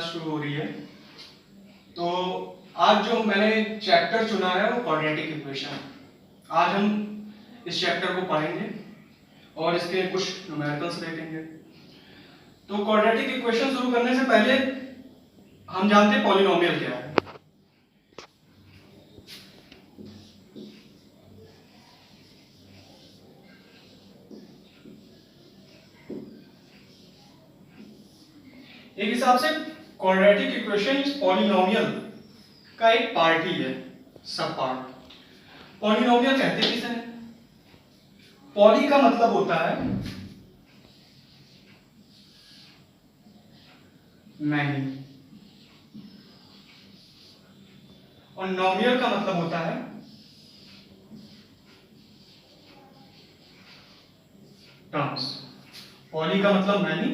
Class शुरू हो रही है। तो आज जो मैंने चैप्टर चुना है वो क्वाड्रेटिक इक्वेशन। आज हम इस चैप्टर को पढ़ेंगे और इसके कुछ न्यूमेरिकल्स देखेंगे। तो क्वाड्रेटिक इक्वेशन शुरू करने से पहले हम जानते हैं पॉलिनोमियल क्या है। एक हिसाब से क्वाड्रेटिक इक्वेशन पॉलिनोमियल का एक पार्ट ही है, सब पार्ट। पॉलिनोमियल कहते किसे हैं? पॉली का मतलब होता है मैनी और नोमियल का मतलब होता है टर्म्स। पॉली का मतलब मैनी,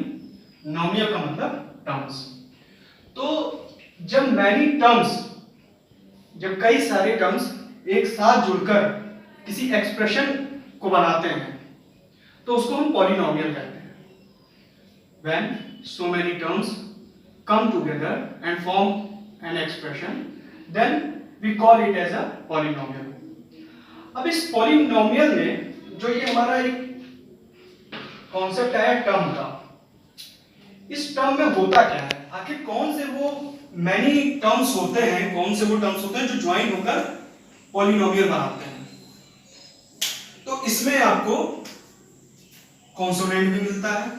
नोमियल का मतलब टर्म्स। तो जब मैनी टर्म्स, जब कई सारे टर्म्स एक साथ जुड़कर किसी एक्सप्रेशन को बनाते हैं तो उसको हम पॉलिनोमियल कहते हैं। When so many terms come together and form an expression, then we call it as a polynomial. अब इस पॉलिनोमियल में जो ये हमारा एक कॉन्सेप्ट आया टर्म का, इस टर्म में होता क्या है? आखिर कौन से वो मैनी टर्म्स होते हैं, कौन से वो टर्म्स होते हैं जो ज्वाइन होकर पॉलिनोमियल बनाते हैं? तो इसमें आपको कॉन्सोनेंट भी मिलता है,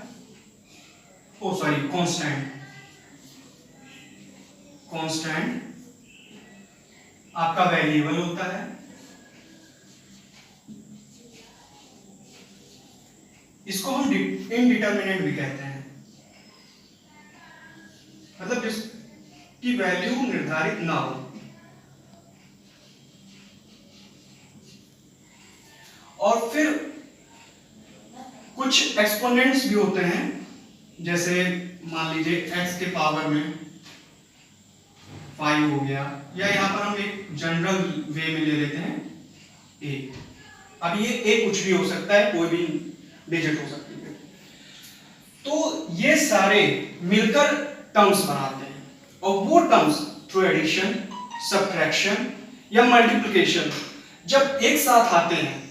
कांस्टेंट आपका वेरिएबल होता है, इसको हम इनडिटरमिनेट भी कहते हैं, मतलब जिसकी वैल्यू निर्धारित ना हो। और फिर कुछ एक्सपोनेंट्स भी होते हैं, जैसे मान लीजिए x के पावर में 5 हो गया, या यहां पर हम एक जनरल वे में ले लेते हैं a। अब ये a कुछ भी हो सकता है, कोई भी डिजिट हो सकती है। तो ये सारे मिलकर टर्म्स बनाते हैं और वो टर्म्स थ्रू एडिशन, सब्ट्रैक्शन या मल्टीप्लिकेशन जब एक साथ आते हैं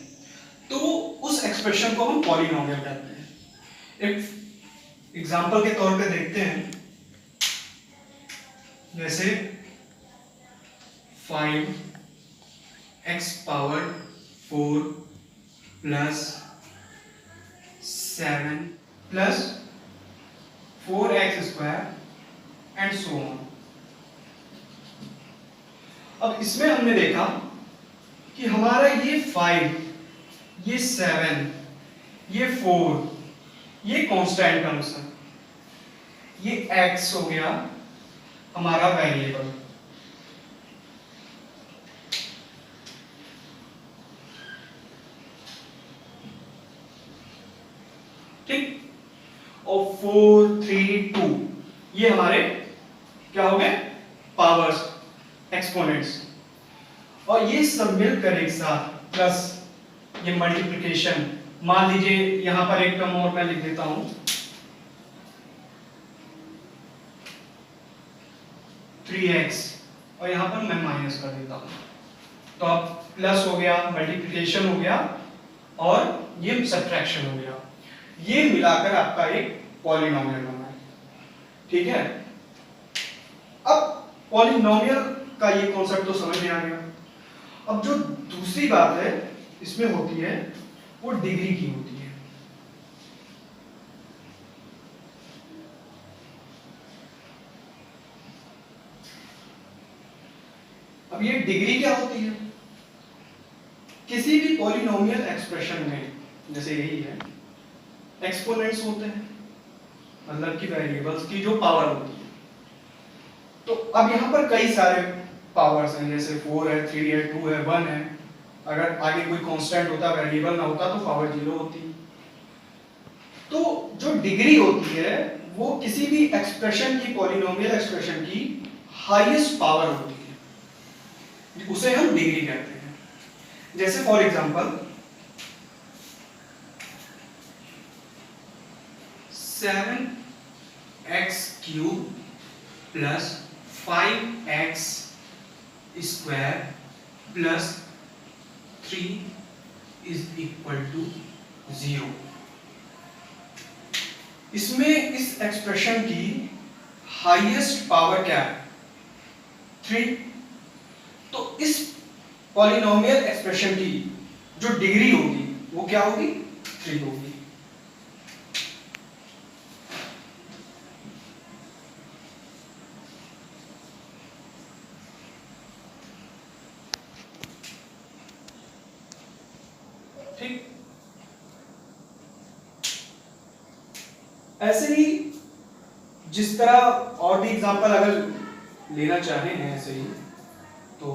तो उस एक्सप्रेशन को हम पॉलिनोमियल कहते हैं। एक एग्जांपल के तौर पे देखते हैं, जैसे 5x power 4 plus 7 plus 4x square and so on. अब इसमें हमने देखा कि हमारा ये 5, ये 7, ये 4, ये कांस्टेंट टर्म्स है, ये x हो गया हमारा वेरिएबल। ठीक, और 4, 3, 2 ये हमारे क्या हो गए? Powers, exponents. और ये सब मिलकर एक साथ प्लस ये मल्टीप्लिकेशन, मान लीजिए यहां पर एक टर्म और मैं लिख देता हूं 3x और यहां पर मैं माइनस कर देता हूं, तो अब प्लस हो गया, मल्टीप्लिकेशन हो गया और ये सब्ट्रैक्शन हो गया। ये मिलाकर आपका एक पॉलिनोमियल बना है। ठीक है, अब पॉलिनोमियल का ये कॉन्सेप्ट तो समझ में आ गया। अब जो दूसरी बात है इसमें होती है वो डिग्री की होती है। अब ये डिग्री क्या होती है? किसी भी पॉलिनोमियल एक्सप्रेशन में, जैसे यही है, एक्सपोनेंट्स होते हैं, मतलब कि वेरिएबल्स की जो पावर होती है। तो अब यहां पर कई सारे पावर्स हैं, जैसे 4 है, 3 है, 2 है, 1 है। अगर आगे कोई कांस्टेंट होता, वेरिएबल ना होता तो पावर 0 होती। तो जो डिग्री होती है वो किसी भी एक्सप्रेशन की, पॉलिनोमियल एक्सप्रेशन की हाईएस्ट पावर होती है, उसे हम डिग्री कहते हैं। जैसे for example 7x³ plus 5x square plus 3 is equal to 0। इसमें इस एक्सप्रेशन की हाईएस्ट पावर क्या है? 3। तो इस पॉलिनोमियल एक्सप्रेशन की जो डिग्री होगी वो क्या होगी? 3 होगी। ठीक, ऐसे ही जिस तरह और भी एग्जांपल अगर लेना चाहें हैं ऐसे ही, तो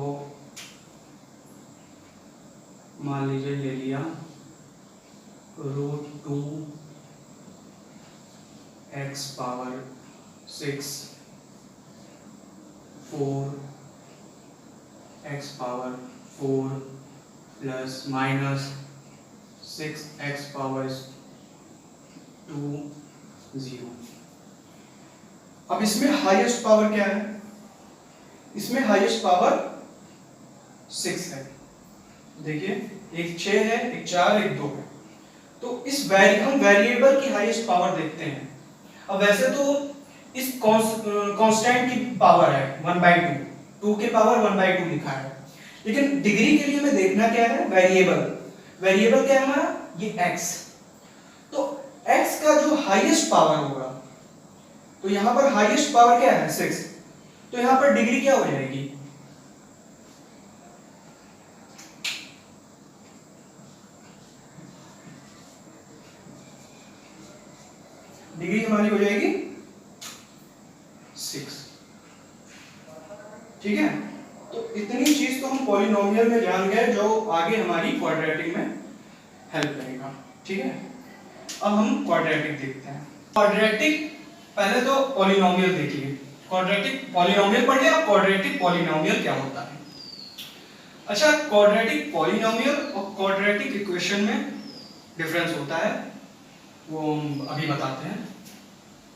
मान लीजिए ले लिया √2 x power 6 4 x power 4 plus minus 6x power 2 0। अब इसमें हाईएस्ट पावर क्या है? इसमें हाईएस्ट पावर 6 है। देखिए, एक 6 है, एक 4, एक 2 है। तो इस हम वेरिएबल की हाईएस्ट पावर देखते हैं। अब वैसे तो इस कांस्टेंट की पावर है 1/2, 2 के पावर 1/2 लिखा है, लेकिन डिग्री के लिए हमें देखना क्या है? वेरिएबल क्या है हमारा? ये x। तो x का जो हाईएस्ट पावर होगा, तो यहां पर हाईएस्ट पावर क्या है? 6। तो यहां पर डिग्री क्या हो जाएगी? डिग्री हमारी हो जाएगी 6। ठीक है, तो इतनी चीज तो हम पॉलिनोमियल में जान गए जो आगे हमारी क्वाड्रेटिक में हेल्प करेगा। ठीक है, अब हम क्वाड्रेटिक देखते हैं। क्वाड्रेटिक, पहले तो पॉलिनोमियल देखिए। क्वाड्रेटिक पॉलिनोमियल पढ़ लिया, क्वाड्रेटिक पॉलिनोमियल क्या होता है? अच्छा, क्वाड्रेटिक पॉलिनोमियल और क्वाड्रेटिक इक्वेशन में डिफरेंस होता है, वो हम अभी बताते हैं।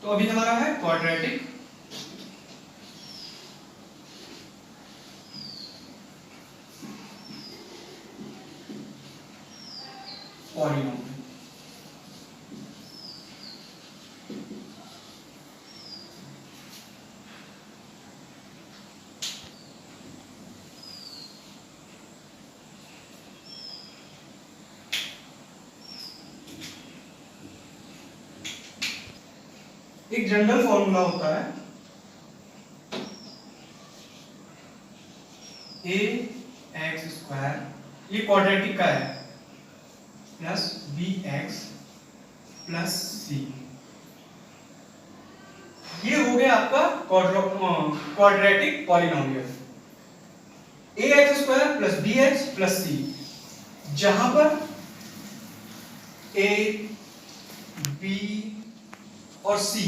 तो अभी हमारा है क्वाड्रेटिक पॉलिनोमियल। एक जनरल फॉर्मूला होता है ax², ये क्वाड्रेटिक का है, प्लस bx प्लस c। ये हो गया आपका quadratic polynomial. ax² plus bx plus c, जहां पर a, b और c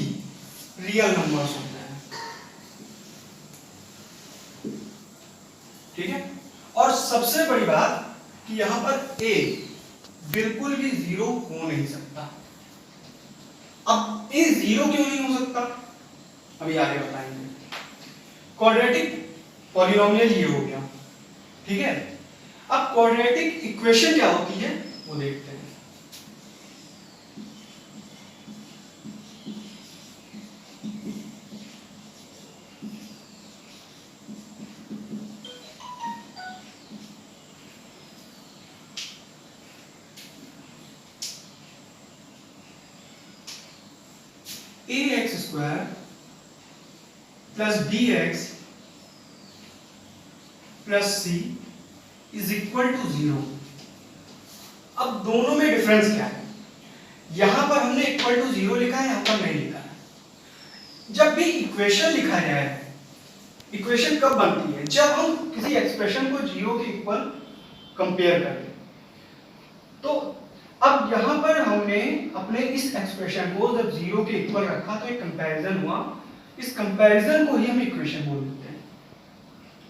रियल नंबर्स होते हैं। ठीक है, और सबसे बड़ी बात कि यहां पर a बिल्कुल भी 0 हो नहीं सकता। अब a 0 क्यों नहीं हो सकता, अभी आगे बताएंगे। क्वाड्रेटिक पॉलिनोमियल ये हो गया। ठीक है, अब क्वाड्रेटिक इक्वेशन क्या होती है वो देखते हैं। ax² plus bx plus c is equal to 0। अब दोनों में डिफरेंस क्या है? यहां पर हमने इक्वल टू 0 लिखा है, यहां पर नहीं लिखा है। जब भी इक्वेशन लिखा जाए, इक्वेशन कब बनती है? जब हम किसी एक्सप्रेशन को 0 के इक्वल कंपेयर करें। तो अब यहां पर हमने अपने इस एक्सप्रेशन को जब 0 के इक्वल रखा तो एक कंपैरिजन हुआ, इस कंपैरिजन को ही हम इक्वेशन बोल देते हैं।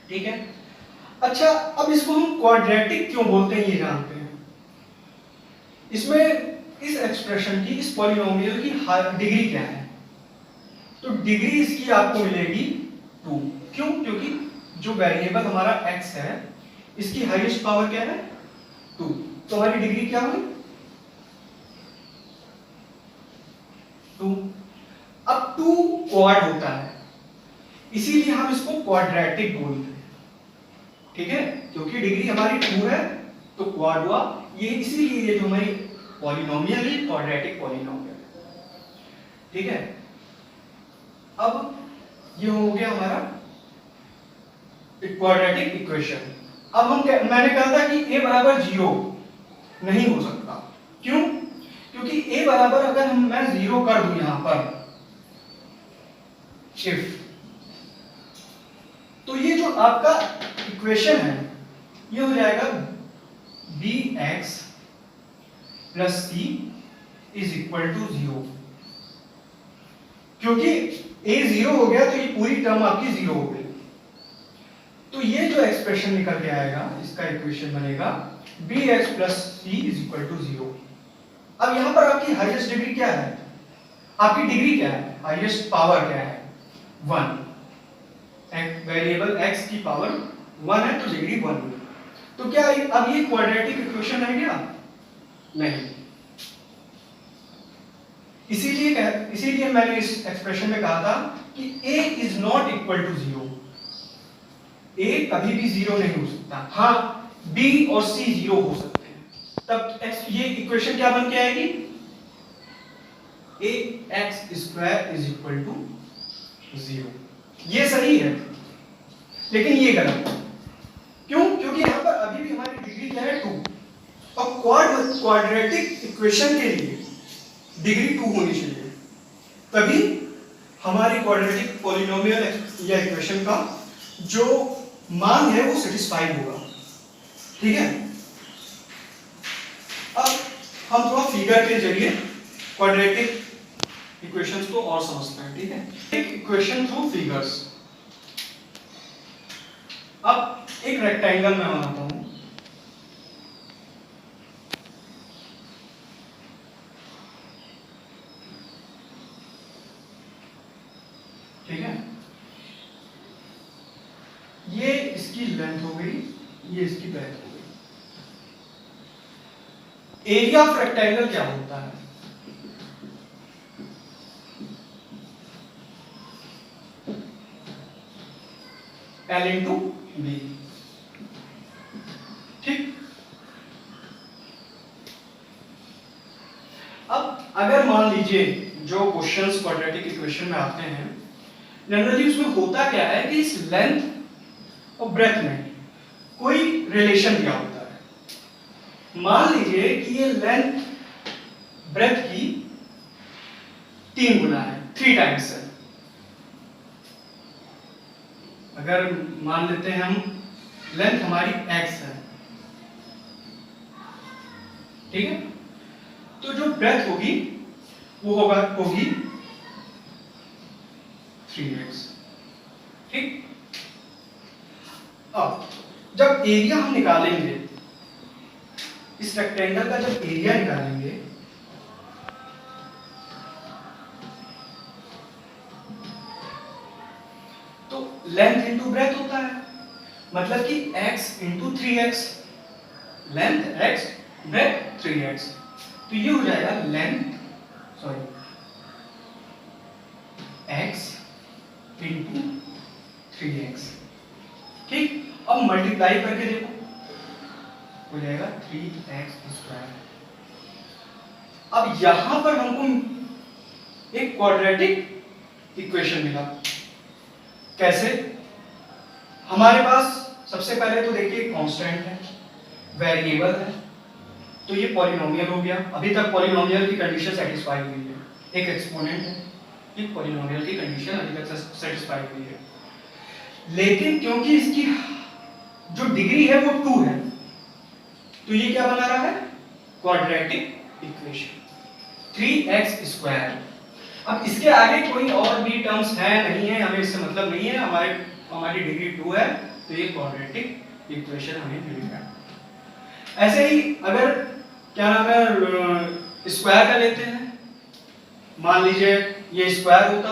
ठीक है, अच्छा, अब इसको हम क्वाड्रेटिक क्यों बोलते हैं ये जानते हैं। इसमें इस एक्सप्रेशन की, इस पॉलिनोमियल की डिग्री क्या है? तो डिग्री इसकी आपको मिलेगी 2। क्यों? क्योंकि जो वेरिएबल हमारा x है इसकी हाईएस्ट पावर क्या है 2, तो हमारी डिग्री क्या हुई 2। अब 2 क्वाड होता है इसीलिए हम इसको क्वाड्रेटिक बोलते हैं, ठीक है, क्योंकि डिग्री हमारी 2 है तो क्वाड हुआ, ये इसीलिए ये जो हमारी पॉलिनोमियल है क्वाड्रेटिक पॉलिनोमियल है, ठीक है। अब ये हो गया हमारा क्वाड्रेटिक इक्वेशन। अब मैंने कहा था कि a बराबर 0 नहीं हो सकता, क्यों? क्योंकि a बराबर अगर मैं 0 कर दूं यहां पर इफ, तो ये जो आपका इक्वेशन है ये हो जाएगा bx plus c is equal to 0। क्योंकि a 0 हो गया तो ये पूरी टर्म आपकी 0 हो गई, तो ये जो एक्सप्रेशन निकल के आएगा इसका इक्वेशन बनेगा bx plus c is equal to 0। अब यहां पर आपकी हाईएस्ट डिग्री क्या है, आपकी डिग्री क्या है, हाईएस्ट पावर क्या है 1, वेरिएबल x की पावर 1 है तो डिग्री 1 है। तो क्या अब ये क्वाड्रेटिक इक्वेशन है क्या? नहीं। इसीलिए मैंने इस एक्सप्रेशन में कहा था कि a is not equal to 0, a कभी भी 0 नहीं हो सकता, हाँ b और c 0 हो सकते हैं, तब ये इक्वेशन क्या बन के आएगी ax square is equal to 0। ये सही है लेकिन ये गलत है, क्यों? क्योंकि यहां पर अभी भी हमारी डिग्री क्या है 2 और क्वाड्रेटिक इक्वेशन के लिए डिग्री 2 होनी चाहिए, तभी हमारी क्वाड्रेटिक पॉलिनोमियल या इक्वेशन का जो मान है वो सेटिस्फाइड होगा, ठीक है। अब हम थोड़ा फिगर के जरिए क्वाड्रेटिक इक्वेशंस को और समझते हैं, ठीक है। एक इक्वेशन थ्रू फिगर्स। अब एक रेक्टेंगल मैं बनाता हूं, ठीक है, ये इसकी लेंथ हो गई, ये इसकी ब्रेथ हो गई। एरिया ऑफ रेक्टेंगल क्या होता है? L इंटू बी, ठीक। अब अगर मान लीजिए जो क्वेश्चंस क्वाड्रेटिक इक्वेशन में आते हैं जनरली उसमें होता क्या है कि इस लेंथ और ब्रेथ में कोई रिलेशन दिया होता है। मान लीजिए कि ये लेंथ ब्रेथ की 3 गुना है, 3 टाइम्स है। अगर मान लेते हैं हम लेंथ हमारी x है, ठीक है, तो जो ब्रेथ होगी वो होगी 3x, ठीक। अब जब एरिया हम निकालेंगे, इस रेक्टेंगल का जब एरिया निकालेंगे तो लेंथ इंटू ब्रेथ होता है, मतलब कि x into 3x, length x breadth 3x, तो ये हो जाएगा x इंटू 3x, ठीक। अब मल्टीप्लाई करके देखो हो जाएगा 3x स्क्वायर। अब यहां पर हमको एक क्वाड्रेटिक इक्वेशन मिला, कैसे? हमारे पास सबसे पहले तो देखिए कांस्टेंट है, वेरिएबल है, तो ये पॉलिनोमियल हो गया। अभी तक पॉलिनोमियल की कंडीशन सेटिस्फाई हुई है, एक एक्सपोनेंट है, ये पॉलिनोमियल की कंडीशन अभी तक सेटिस्फाई हुई है। लेकिन क्योंकि इसकी जो डिग्री है वो 2 है, तो ये क्या बना रहा है क्वाड्रेटिक इक्वेशन 3x स्क्वायर। अब इसके आगे कोई और भी टर्म्स है नहीं है, हमें इससे मतलब नहीं है, हमारी डिग्री 2 है, तो ये क्वाड्रेटिक इक्वेशन हमें मिलेगा। ऐसे ही अगर क्या नाम है स्क्वायर का लेते हैं, मान लीजिए ये स्क्वायर होता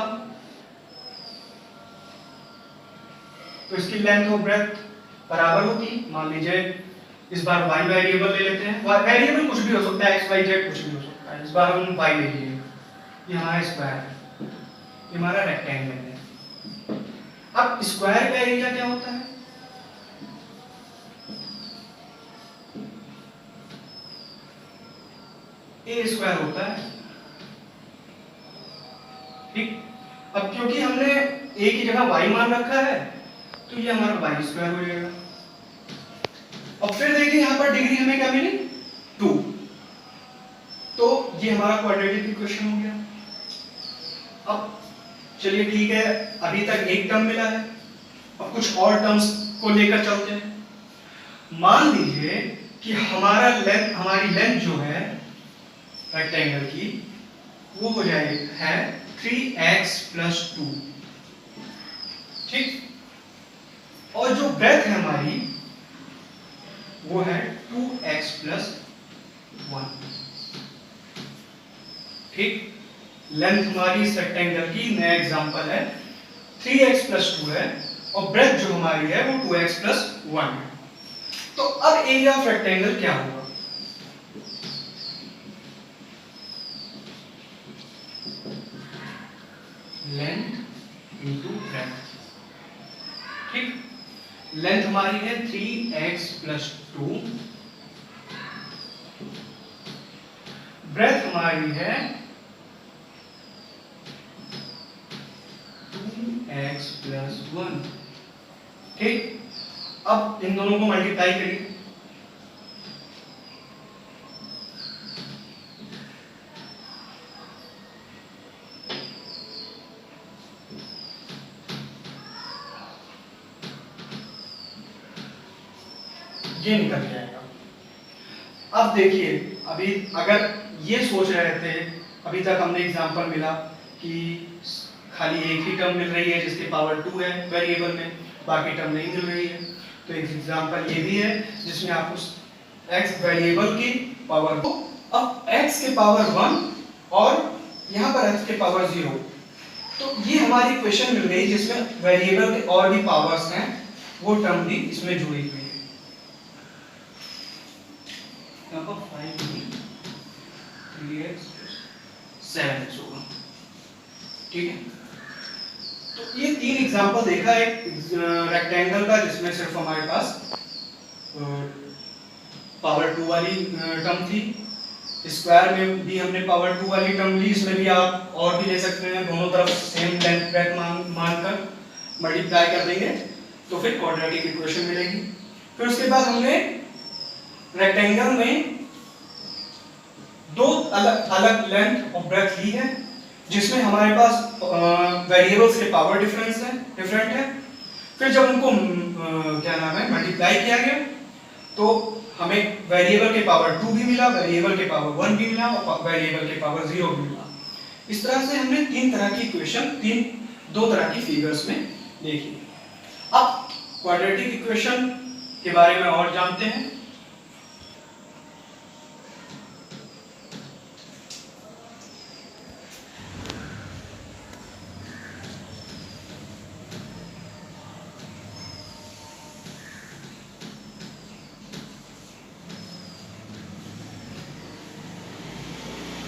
तो इसकी लेंथ और ब्रेथ बराबर होती। मान लीजिए इस बार y वेरिएबल ले लेते हैं, वेरिएबल कुछ भी हो सकता है, x y z कुछ भी हो सकता है। इस बार हम y ले लिए, ये हमारा स्क्वायर है, ये हमारा रेक्टेंगल है। अब स्क्वायर का एरिया क्या होता है? ए स्क्वायर होता है, ठीक। अब क्योंकि हमने ए की जगह y मान रखा है तो ये हमारा y स्क्वायर हो जाएगा। अब फिर देखिए यहां पर डिग्री हमें क्या मिली? 2। तो ये हमारा क्वाड्रेटिक इक्वेशन हो गया। अब चलिए ठीक है, अभी तक एक टर्म मिला है, अब कुछ और टर्म्स को लेकर चलते हैं। मान लीजिए कि हमारी लेंथ जो है रेक्टेंगल की वो हो जाएगी है 3x + 2, ठीक। और जो ब्रेथ है हमारी वो है 2x + 1, ठीक। लेंथ हमारी इस रेक्टेंगल की, नया एग्जांपल है, 3x + 2 है और ब्रेथ जो हमारी है वो 2x + 1 है। तो अब एरिया ऑफ रेक्टेंगल क्या होगा? लेंथ इंटू ब्रेथ, ठीक। लेंथ हमारी है 3x + 2, ब्रेथ हमारी है 2x + 1, ठीक। अब इन दोनों को मल्टीप्लाई करिए, ये निकल जाएगा। अब देखिए, अभी अगर ये सोच रहे थे, अभी तक हमने एग्जांपल मिला कि खाली एक ही टर्म मिल रही है जिसकी पावर 2 है वेरिएबल में, बाकी टर्म नहीं मिल रही है। तो एक एग्जांपल ये भी है जिसमें आप उस x वेरिएबल की पावर 2, अब x के पावर 1 और यहाँ पर x के पावर 0, तो ये हमारी इक्वेशन मिल गई जिसमें वेरिएबल के और भी पावर्स हैं, वो टर्म भी इसमें जुड़ी हुई है। यहाँ पर 5 3x 7x होगा, ठीक है। तो ये 3 एग्जांपल देखा, एक रेक्टेंगल का जिसमें सिर्फ हमारे पास पावर 2 वाली टर्म थी, स्क्वायर में भी हमने पावर 2 वाली टर्म ली, इसमें भी आप और भी ले सकते हैं, दोनों तरफ सेम लेंथ ब्रेथ मानकर मल्टीप्लाई कर देंगे तो फिर क्वाड्रेटिक इक्वेशन मिलेगी। फिर उसके बाद हमने रेक्टेंगल में दो अलग अलग लेंथ और ब्रेथ ली है जिसमें हमारे पास वेरिएबल्स के पावर डिफरेंट है। फिर जब उनको क्या नाम है मल्टीप्लाई किया गया तो हमें वेरिएबल के पावर 2 भी मिला, वेरिएबल के पावर 1 भी मिला और वेरिएबल के पावर 0 भी मिला। इस तरह से हमने 3 तरह की इक्वेशन, 2 तरह की फिगर्स में देखी। अब क्वाड्रेटिक इक्वेशन के बारे में और जानते हैं।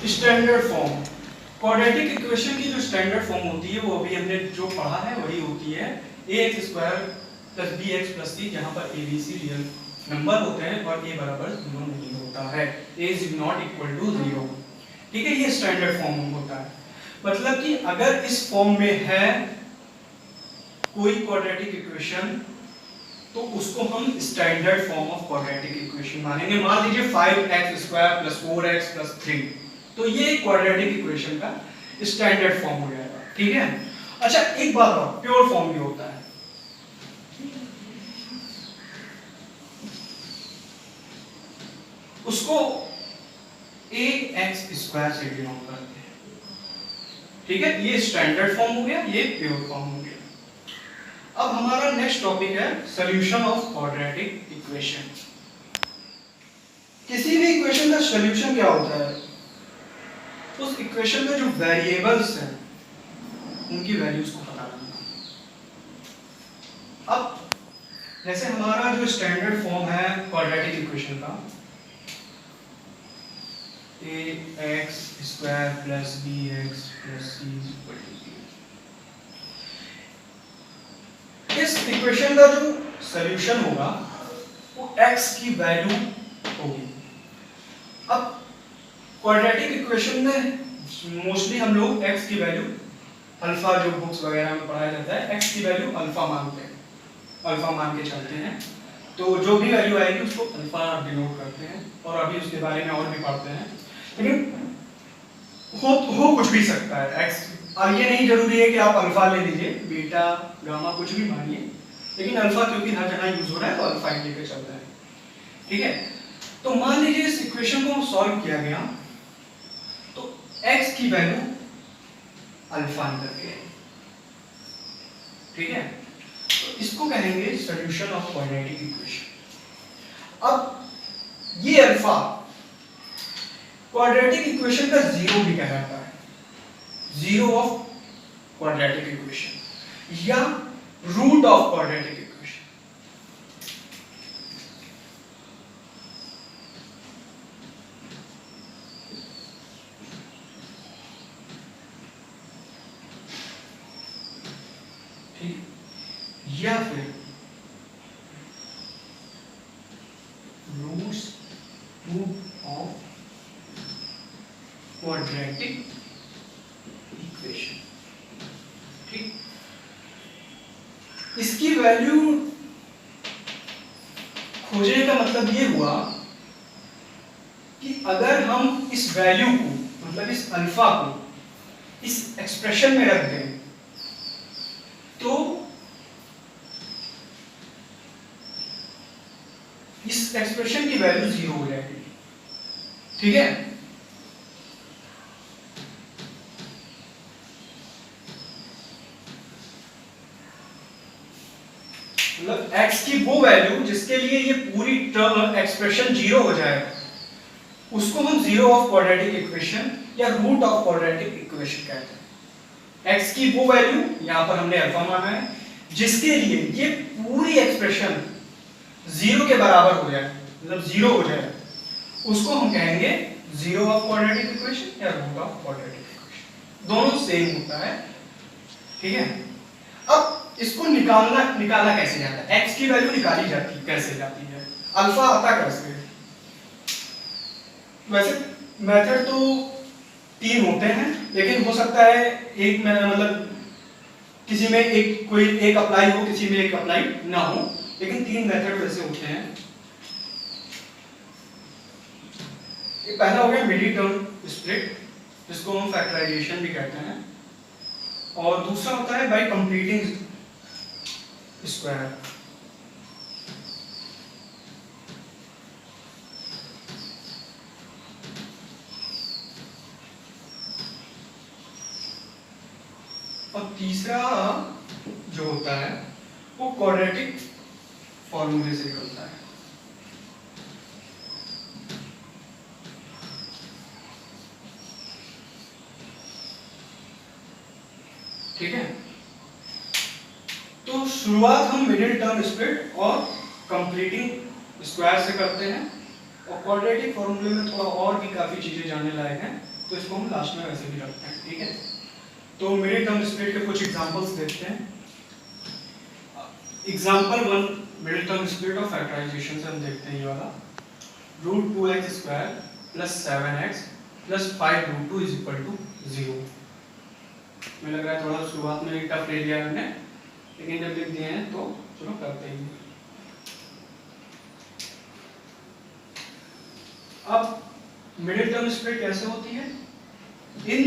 स्टैंडर्ड फॉर्म, क्वाड्रेटिक इक्वेशन की जो स्टैंडर्ड फॉर्म होती है वो अभी हमने जो पढ़ा है वही होती है ax² + bx + c, जहां पर a b c real number होते हैं और a बराबर 0 नहीं होता है, a is not equal to 0, ठीक है। ये स्टैंडर्ड फॉर्म होता है, मतलब कि अगर इस फॉर्म में है कोई क्वाड्रेटिक इक्वेशन तो उसको हम standard form of quadratic equation मानेंगे। मान लीजिए 5x² + 4x + 3, तो ये क्वाड्रेटिक इक्वेशन का स्टैंडर्ड फॉर्म हो जाएगा, ठीक है। अच्छा एक बात और, प्योर फॉर्म भी होता है। उसको ax² से डिनोट करते हैं, ठीक है। ये स्टैंडर्ड फॉर्म हो गया, ये प्योर फॉर्म हो गया। अब हमारा नेक्स्ट टॉपिक है सॉल्यूशन ऑफ क्वाड्रेटिक इक्वेशन। किसी भी इक्वेशन का सॉल्यूशन क्या होता है? उस इक्वेशन में जो वेरिएबल्स हैं उनकी वैल्यूज को पता करना। अब जैसे हमारा जो स्टैंडर्ड फॉर्म है क्वाड्रेटिक इक्वेशन का, ax square plus bx plus c equal to 0। इस इक्वेशन का जो सॉल्यूशन होगा वो x की वैल्यू होगी। अब क्वाड्रेटिक इक्वेशन में मोस्टली हम लोग x की वैल्यू अल्फा, जो बुक्स वगैरह में पढ़ाया जाता है, x की वैल्यू अल्फा मानते हैं, अल्फा मान के चलते हैं। तो जो भी वैल्यू आएगी उसको अल्फा डिनोट करते हैं, और अभी उसके बारे में और भी पढ़ते हैं। लेकिन हो कुछ भी सकता है x, और ये नहीं जरूरी है कि आप अल्फा ले लीजिए, बीटा गामा कुछ भी मानिए, लेकिन अल्फा क्योंकि हर जगह यूज हो रहा है तो अल्फा ही लेके चलता है। ठीक है, तो मान लीजिए इस इक्वेशन को सॉल्व किया गया तो x की वैल्यू अल्फा निकल के, ठीक है, तो इसको कहेंगे सॉल्यूशन ऑफ क्वाड्रेटिक इक्वेशन। अब ये अल्फा क्वाड्रेटिक इक्वेशन का जीरो भी कहलाता है, जीरो ऑफ क्वाड्रेटिक इक्वेशन या रूट ऑफ क्वाड्रेटिक इक्वेशन। ठीक, या फिर रूट्स ऑफ क्वाड्रेटिक इक्वेशन। ठीक, इसकी वैल्यू खोजने का मतलब ये हुआ कि अगर हम इस वैल्यू को, मतलब इस अल्फा को इस एक्सप्रेशन में रख दें तो इस एक्सप्रेशन की वैल्यू जीरो हो जाएगी। ठीक है, मतलब x की वो वैल्यू जिसके लिए ये पूरी टर्म एक्सप्रेशन जीरो हो जाए उसको हम जीरो ऑफ क्वाड्रेटिक इक्वेशन या रूट ऑफ क्वाड्रेटिक इक्वेशन कहते हैं। x की वो वैल्यू, यहां पर हमने अल्फा माना है, जिसके लिए ये पूरी एक्सप्रेशन जीरो के बराबर हो जाए, मतलब जीरो हो जाए, उसको हम कहेंगे जीरो ऑफ क्वाड्रेटिक इक्वेशन या रूट ऑफ क्वाड्रेटिक इक्वेशन। दोनों सेम होता है। ठीक है, अब इसको निकाला कैसे जाता है, x की वैल्यू निकाली जाती कैसे जाती है, अल्फा आता कैसे? वैसे मेथड तो तीन होते हैं, लेकिन हो सकता है एक में मतलब किसी में एक कोई एक अप्लाई हो, किसी में एक अप्लाई ना हो, लेकिन तीन मेथड वैसे होते हैं। ये पहला हो गया मिडिल टर्म स्प्लिट, जिसको हम फैक्टराइजेशन भी कहते हैं, और दूसरा होता है बाय कंप्लीटिंग स्क्वायर। और तीसरा जो होता है वो क्वाड्रेटिक फॉर्मूले से निकलता है। ठीक है, तो शुरुआत हम मिडिल टर्म स्प्लिट और कंप्लीटिंग स्क्वायर से करते हैं, और क्वाड्रेटिक फॉर्मूले में थोड़ा और भी काफी चीजें जानने लायक हैं, तो इसको हम लास्ट में वैसे भी रखते हैं। ठीक है, तो मिडिल टर्म स्प्लिट के कुछ एग्जांपल्स देखते हैं। Example 1 middle term split of factorization से हम देखते हैं ये वाला, root 2x square plus 7x plus 5 root 2 is equal to 0। मुझे लग रहा है थोड़ा शुरुआत में टफ ले लिया मैंने, लेकिन जब लिख दिए हैं तो चलो करते ही। अब मिडिल टर्म स्प्लिट कैसे होती है, इन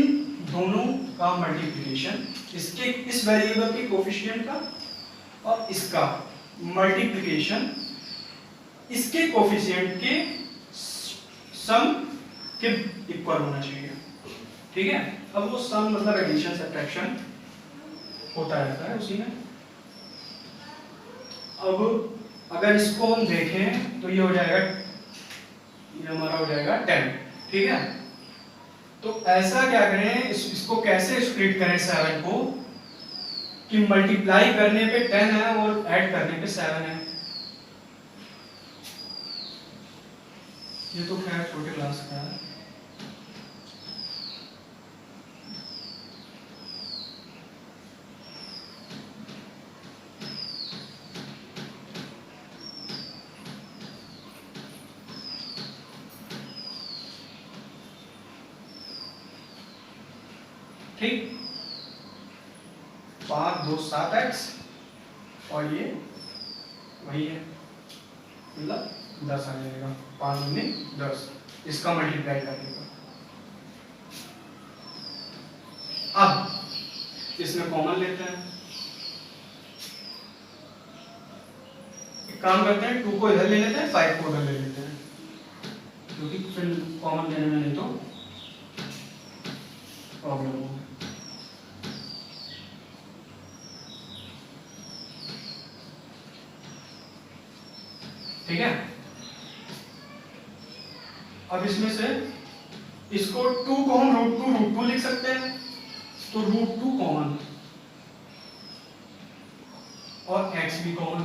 दोनों का मल्टीप्लिकेशन, इसके इस वेरिएबल के कोफिशिएंट का और इसका मल्टीप्लिकेशन इसके कोफिशिएंट के सम के इक्वल होना चाहिए। ठीक है, अब वो सम मतलब एडिशन सब्ट्रैक्शन होता रहता है उसी में। अब अगर इसको हम देखें तो ये हो जाएगा, ये हमारा हो जाएगा 10। ठीक है, तो ऐसा क्या करें, इसको कैसे स्प्लिट करें 7 को, कि मल्टीप्लाई करने पे 10 है और ऐड करने पे 7 है। ये तो खैर छोटे क्लास का है। ठीक, 5 2 7 x और ये वही है, मतलब 10 आ जाएगा, 5 दूनी 10, इसका मल्टीप्लाई करेगा। अब इसमें कॉमन लेते हैं, एक काम करते हैं, 2 को इधर ले लेते हैं, 5 को उधर ले लेते हैं, क्योंकि फिर कॉमन लेने में नहीं तो प्रॉब्लम होगी। ठीक है, अब इसमें से इसको 2 को हम रूट टू लिख सकते हैं, तो रूट 2 कॉमन और x भी कॉमन,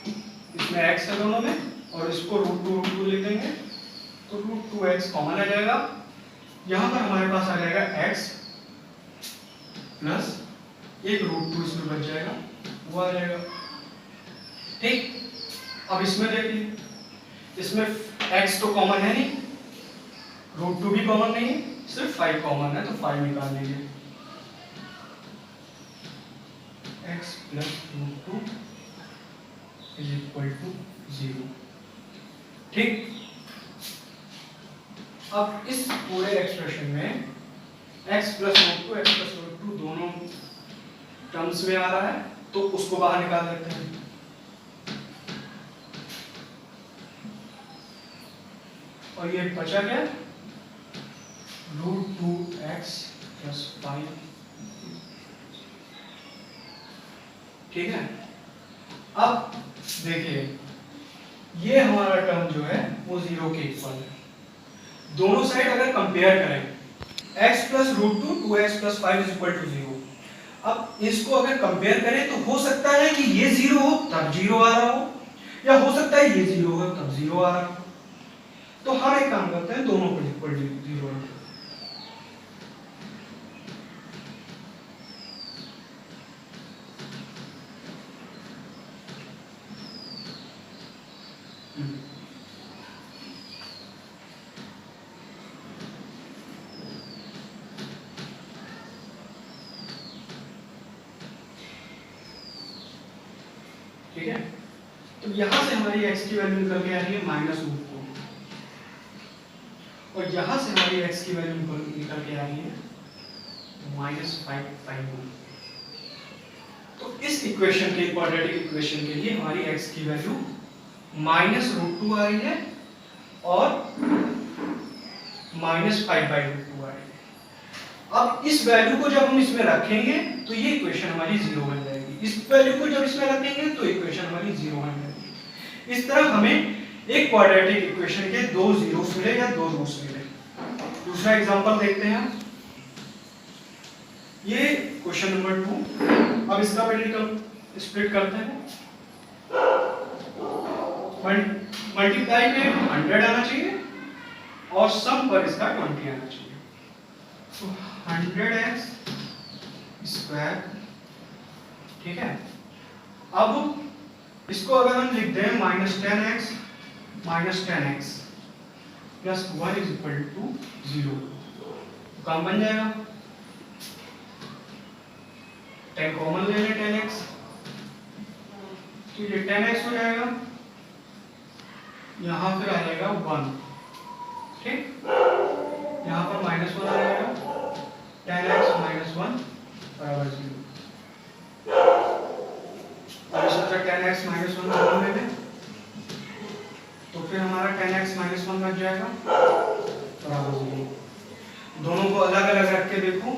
इसमें x है दोनों में, और इसको रूट टू लिख देंगे तो रूट 2x कॉमन आ जाएगा। यहां पर हमारे पास आ जाएगा x प्लस एक रूट 2 इसमें बच जाएगा, वो आ जाएगा। ठीक, अब इसमें देखिए, इसमें x तो कॉमन है नहीं, रूट 2 भी कॉमन नहीं है, सिर्फ 5 कॉमन है, तो 5 निकाल लीजिए, x plus root 2 is equal to 0। ठीक, अब इस पूरे एक्सप्रेशन में x plus root 2 x plus root 2 दोनों टर्म्स में आ रहा है, तो उसको बाहर निकाल देते हैं। और ये बचा क्या, रूट 2x प्लस 5। ठीक है, अब देखिए ये हमारा टर्म जो है वो 0 के इक्वल है। दोनों साइड अगर कंपेयर करें, x plus root 2 2x plus 5 is equal to 0। अब इसको अगर कंपेयर करें तो हो सकता है कि ये 0 हो तब 0 आ रहा हो, या हो सकता है ये 0 हो तब 0 आ रहा हो। तो हम एक काम करते हैं, दोनों को इक्वल 0 रखते हैं। ठीक है, तो यहां से हमारी x की वैल्यू निकल के आ रही है माइनस रूट 2, और यहां से हमारी x की वैल्यू निकल के आ रही है -551। तो इस इक्वेशन के, क्वाड्रेटिक इक्वेशन के लिए हमारी x की वैल्यू माइनस रूट 2 आ रही है और -5/√2 आ रही है। अब इस वैल्यू को जब हम इसमें रखेंगे तो ये इक्वेशन हमारी 0 बन जाएगी, इस वैल्यू को जब इसमें रखेंगे तो इक्वेशन हमारी 0 बन जाएगी। इस तरह हमें एक क्वाड्रेटिक इक्वेशन के 2 जीरोस मिले या 2 रूट्स मिले। दूसरा एग्जांपल देखते हैं, ये क्वेश्चन नंबर 2। अब इसका मेट्रिकल स्प्लिट करते हैं, मल्टीप्लाई में 100 आना चाहिए और सम पर इसका 20 आना चाहिए, तो 100x स्क्वायर। ठीक है, अब इसको अगर हम लिख दें -10x plus 1 is equal to 0, काम बन जाएगा। 10 कॉमन ले लें, 10x, तो ये 10x हो जाएगा, यहां फिर आ जाएगा 1। ठीक, यहां पर -1 आ जाएगा, 10x - 1 बराबर 0। अब इसमें से 10x - 1 कॉमन ले लें, तो फिर हमारा 10x - 1 बच जाएगा बराबर 0। दोनों को अलग अलग रख के देखो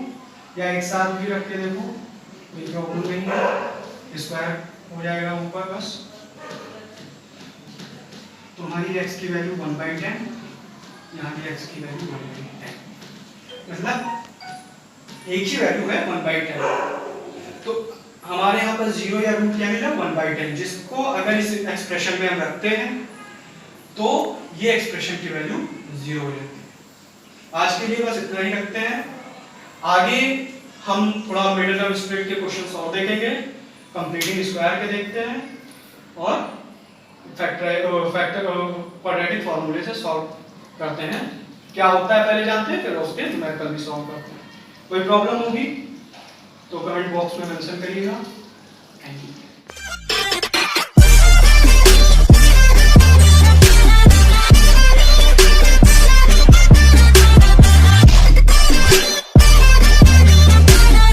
या एक साथ भी रख के देखो, कोई प्रॉब्लम नहीं है, स्क्वायर हो जाएगा ऊपर बस। तो हमारी x की वैल्यू 1/10, यहाँ की x की वैल्यू 1/10, मतलब एक ही वैल्यू है 1/10। तो हमारे यहाँ पर 0 या रूट क्या मिला 1/10, जिसको अगर इस एक्सप्रेशन में हम रखते हैं तो ये एक्सप्रेशन की वैल्यू 0 हो जाती है। आज के लिए बस इतना ही रखते हैं। आगे हम थोड़ा मिडिल टर्म स्प्लिट के क्वेश्चंस और देखेंगे, कंप्लीटिंग स्क्वायर के देखते हैं और फैक्टर क्वाड्रेटिक फॉर्मूले से सॉल्व करते हैं। क्या होता है पहले जानते हैं, फिर उसके न्यूमेरिकल भी सॉल्व करते हैं। कोई प्रॉब्लम होगी तो कमेंट बॉक्स में मेंशन करिएगा। Thank you.